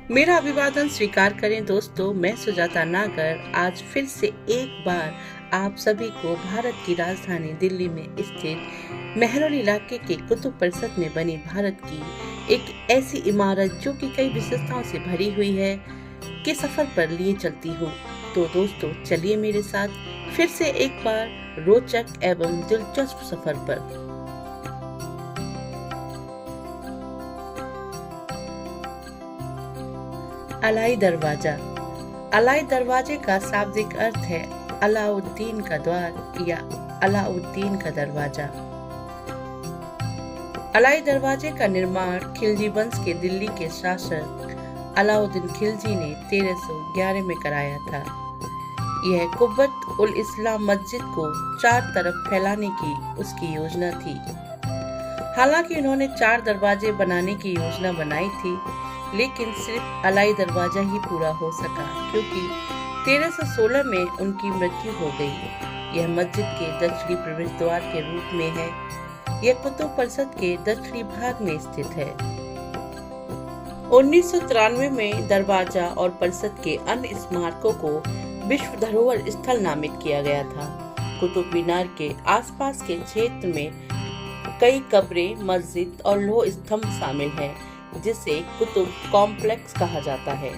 मेरा अभिवादन स्वीकार करें दोस्तों। मैं सुजाता नागर आज फिर से एक बार आप सभी को भारत की राजधानी दिल्ली में स्थित मेहरौल इलाके के कुतुब परिषद में बनी भारत की एक ऐसी इमारत जो कि कई विशेषताओं से भरी हुई है के सफर पर लिए चलती हूँ। तो दोस्तों चलिए मेरे साथ फिर से एक बार रोचक एवं दिलचस्प सफर पर। अलाई दरवाजा। अलाई दरवाजे का शाब्दिक अर्थ है अलाउद्दीन का द्वार या अलाउद्दीन का दरवाजा। अलाई दरवाजे का निर्माण खिलजी वंश के दिल्ली के शासक अलाउद्दीन खिलजी ने 1311 में कराया था। यह कुब्बत उल इस्लाम मस्जिद को चार तरफ फैलाने की उसकी योजना थी। हालांकि उन्होंने 4 दरवाजे बनाने की योजना बनाई थी, लेकिन सिर्फ अलाई दरवाजा ही पूरा हो सका क्योंकि 1316 में उनकी मृत्यु हो गई। यह मस्जिद के दक्षिणी प्रवेश द्वार के रूप में है। यह कुतुब परिषद के दक्षिणी भाग में स्थित है। 1993 में दरवाजा और परिषद के अन्य स्मारकों को विश्व धरोहर स्थल नामित किया गया था। कुतुब मीनार के आसपास के क्षेत्र में कई कब्रें, मस्जिद और लौह स्तंभ शामिल हैं, जिसे कुतुब कॉम्प्लेक्स कहा जाता है।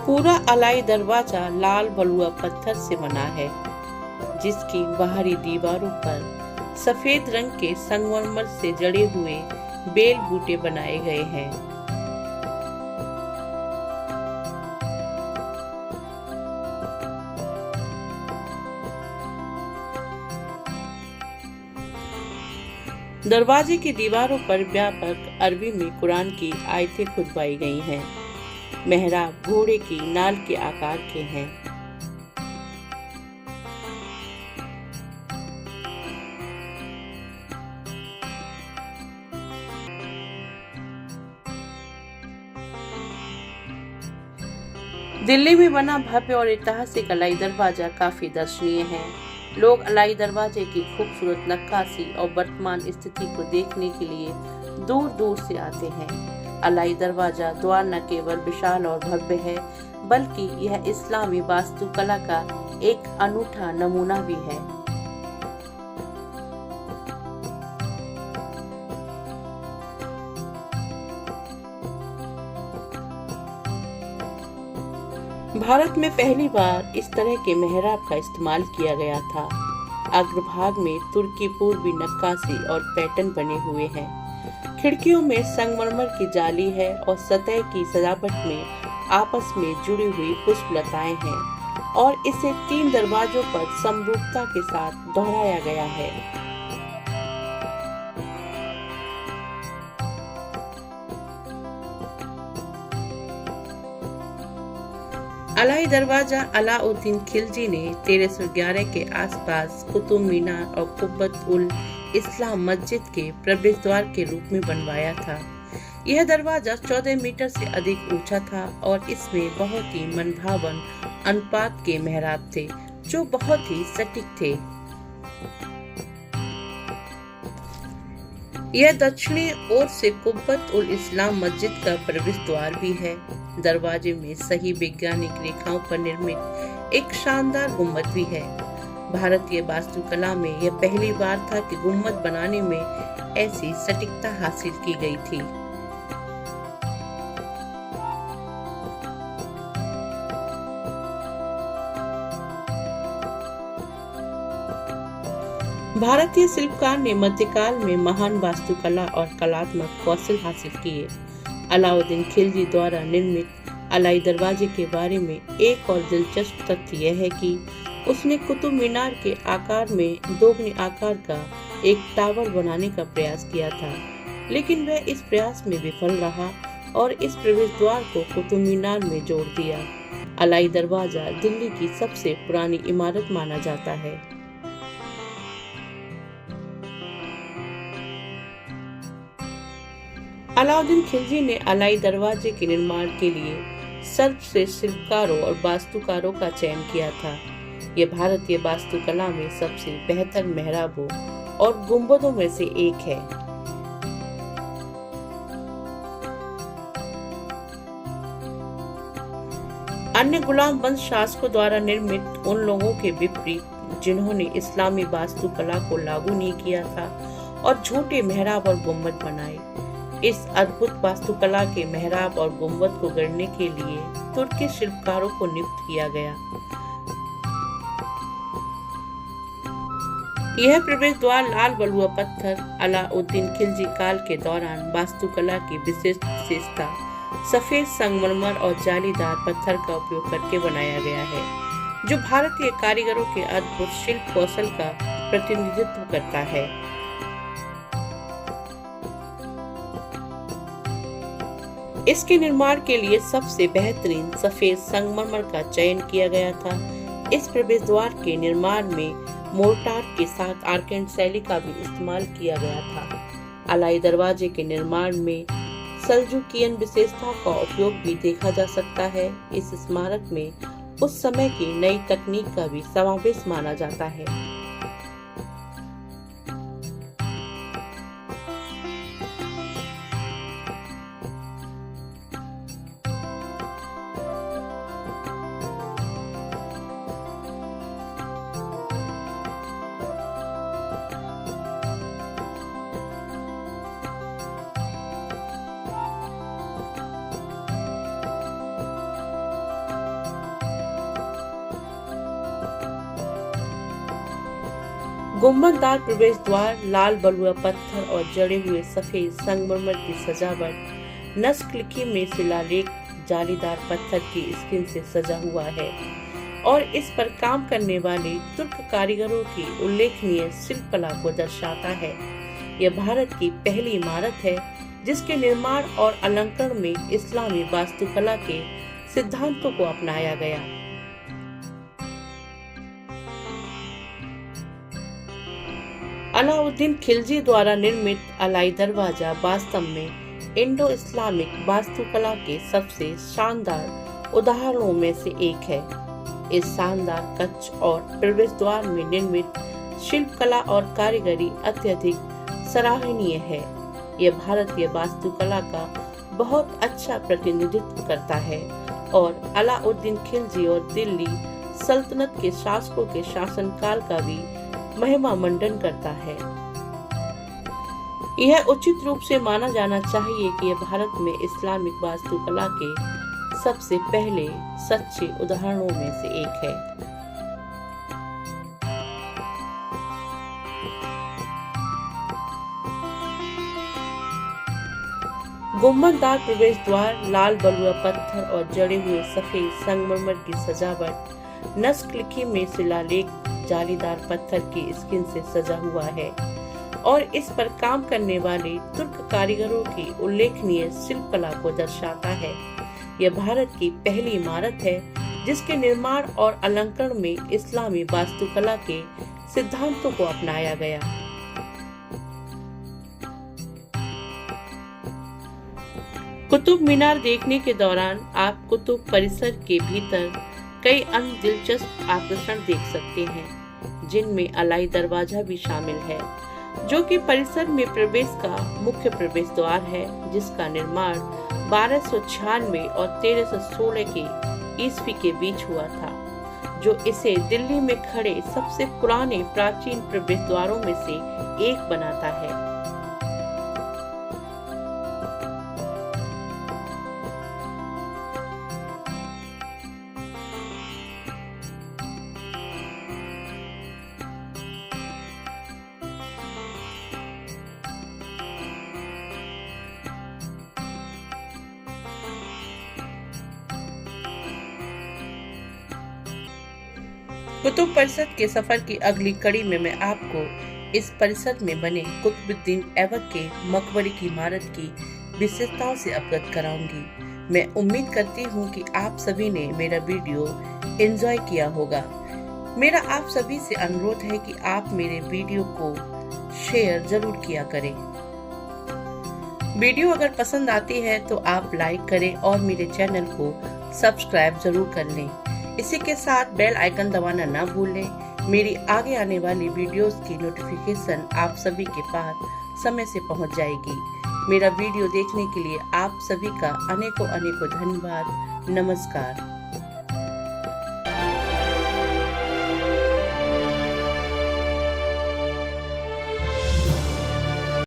पूरा अलाई दरवाजा लाल बलुआ पत्थर से बना है, जिसकी बाहरी दीवारों पर सफेद रंग के संगमरमर से जड़े हुए बेल बूटे बनाए गए हैं। दरवाजे की दीवारों पर व्यापक अरबी में कुरान की आयतें खुदवाई गई हैं। मेहराब घोड़े की नाल के आकार के हैं। दिल्ली में बना भव्य और ऐतिहासिक अलाई दरवाजा काफी दर्शनीय है। लोग अलाई दरवाजे की खूबसूरत नक्काशी और वर्तमान स्थिति को देखने के लिए दूर दूर से आते हैं। अलाई दरवाजा द्वार न केवल विशाल और भव्य है, बल्कि यह इस्लामी वास्तुकला का एक अनूठा नमूना भी है। भारत में पहली बार इस तरह के मेहराब का इस्तेमाल किया गया था। अग्रभाग में तुर्की पूर्वी नक्काशी और पैटर्न बने हुए हैं। खिड़कियों में संगमरमर की जाली है और सतह की सजावट में आपस में जुड़ी हुई पुष्पलताएं हैं और इसे 3 दरवाजों पर समरूपता के साथ दोहराया गया है। अलाई दरवाजा अलाउद्दीन खिलजी ने 1311 के आसपास कुतुब मीनार और कुब्बत उल इस्लाम मस्जिद के प्रवेश द्वार के रूप में बनवाया था। यह दरवाजा 14 मीटर से अधिक ऊंचा था और इसमें बहुत ही मनभावन अनुपात के मेहराब थे, जो बहुत ही सटीक थे। यह दक्षिणी ओर से कुब्बत उल इस्लाम मस्जिद का प्रवेश द्वार भी है। दरवाजे में सही वैज्ञानिक रेखाओं पर निर्मित एक शानदार गुम्बद भी है। भारतीय वास्तुकला में यह पहली बार था कि गुम्बद बनाने में ऐसी सटीकता हासिल की गई थी। भारतीय शिल्पकार ने मध्यकाल में महान वास्तुकला और कलात्मक कौशल हासिल किए। अलाउद्दीन खिलजी द्वारा निर्मित अलाई दरवाजे के बारे में एक और दिलचस्प तथ्य यह है कि उसने कुतुब मीनार के आकार में दोगुने आकार का एक टावर बनाने का प्रयास किया था, लेकिन वह इस प्रयास में विफल रहा और इस प्रवेश द्वार को कुतुब मीनार में जोड़ दिया। अलाई दरवाजा दिल्ली की सबसे पुरानी इमारत माना जाता है। अलाउद्दीन खिलजी ने अलाई दरवाजे के निर्माण के लिए सर्वश्रेष्ठ शिल्पकारों और वास्तुकारों का चयन किया था। यह भारतीय वास्तुकला में सबसे बेहतर मेहराबों और गुंबदों में से एक है। अन्य गुलाम वंश शासकों द्वारा निर्मित उन लोगों के विपरीत जिन्होंने इस्लामी वास्तुकला को लागू नहीं किया था और झूठे मेहराब और गुंबद बनाए। इस अद्भुत वास्तुकला के मेहराब और गुंबद को गढ़ने के लिए तुर्की शिल्पकारों को नियुक्त किया गया। यह प्रवेश द्वार लाल बलुआ पत्थर अलाउद्दीन खिलजी काल के दौरान वास्तुकला की विशेषता सफेद संगमरमर और जालीदार पत्थर का उपयोग करके बनाया गया है, जो भारतीय कारीगरों के अद्भुत शिल्प कौशल का प्रतिनिधित्व करता है। इसके निर्माण के लिए सबसे बेहतरीन सफेद संगमरमर का चयन किया गया था। इस प्रवेश द्वार के निर्माण में मोर्टार के साथ आर्केड शैली का भी इस्तेमाल किया गया था। अलाई दरवाजे के निर्माण में सल्जूकियन विशेषताओं का उपयोग भी देखा जा सकता है। इस स्मारक में उस समय की नई तकनीक का भी समावेश माना जाता है। गुंबददार प्रवेश द्वार लाल बलुआ पत्थर और जड़े हुए सफेद संगमरमर की सजावट नस्ल में शिलालेख जालीदार पत्थर की स्क्रीन से सजा हुआ है और इस पर काम करने वाले तुर्क कारीगरों की उल्लेखनीय शिल्पकला को दर्शाता है। यह भारत की पहली इमारत है जिसके निर्माण और अलंकरण में इस्लामी वास्तुकला के सिद्धांतों को अपनाया गया। अलाउद्दीन खिलजी द्वारा निर्मित अलाई दरवाजा वास्तव में इंडो इस्लामिक वास्तुकला के सबसे शानदार उदाहरणों में से एक है। इस शानदार कक्ष और प्रवेश द्वार में निर्मित शिल्पकला और कारीगरी अत्यधिक सराहनीय है। यह भारतीय वास्तुकला का बहुत अच्छा प्रतिनिधित्व करता है और अलाउद्दीन खिलजी और दिल्ली सल्तनत के शासकों के शासनकाल का भी महिमा मंडन करता है। यह उचित रूप से माना जाना चाहिए कि यह भारत में इस्लामिक वास्तुकला के सबसे पहले सच्चे उदाहरणों में से एक है। गुंबददार प्रवेश द्वार लाल बलुआ पत्थर और जड़े हुए सफेद संगमरमर की सजावट नस्ल में शिलालेख जालीदार पत्थर की स्क्रीन से सजा हुआ है और इस पर काम करने वाले तुर्क कारीगरों की उल्लेखनीय शिल्पकला को दर्शाता है। यह भारत की पहली इमारत है जिसके निर्माण और अलंकरण में इस्लामी वास्तुकला के सिद्धांतों को अपनाया गया। कुतुब मीनार देखने के दौरान आप कुतुब परिसर के भीतर कई अन्य दिलचस्प आकर्षण देख सकते हैं, जिनमें अलाई दरवाजा भी शामिल है, जो कि परिसर में प्रवेश का मुख्य प्रवेश द्वार है, जिसका निर्माण 1296 और 1316 के ईस्वी के बीच हुआ था, जो इसे दिल्ली में खड़े सबसे पुराने प्राचीन प्रवेश द्वारों में से एक बनाता है। कुतुब परिषद के सफर की अगली कड़ी में मैं आपको इस परिषद में बने कुतुबुद्दीन ऐबक के मकबरे की इमारत की विशेषताओं से अवगत कराऊंगी। मैं उम्मीद करती हूँ कि आप सभी ने मेरा वीडियो एंजॉय किया होगा। मेरा आप सभी से अनुरोध है कि आप मेरे वीडियो को शेयर जरूर किया करें। वीडियो अगर पसंद आती है तो आप लाइक करें और मेरे चैनल को सब्सक्राइब जरूर कर लें। इसी के साथ बेल आइकन दबाना ना भूलें। मेरी आगे आने वाली वीडियोस की नोटिफिकेशन आप सभी के पास समय से पहुंच जाएगी। मेरा वीडियो देखने के लिए आप सभी का अनेकों धन्यवाद। नमस्कार।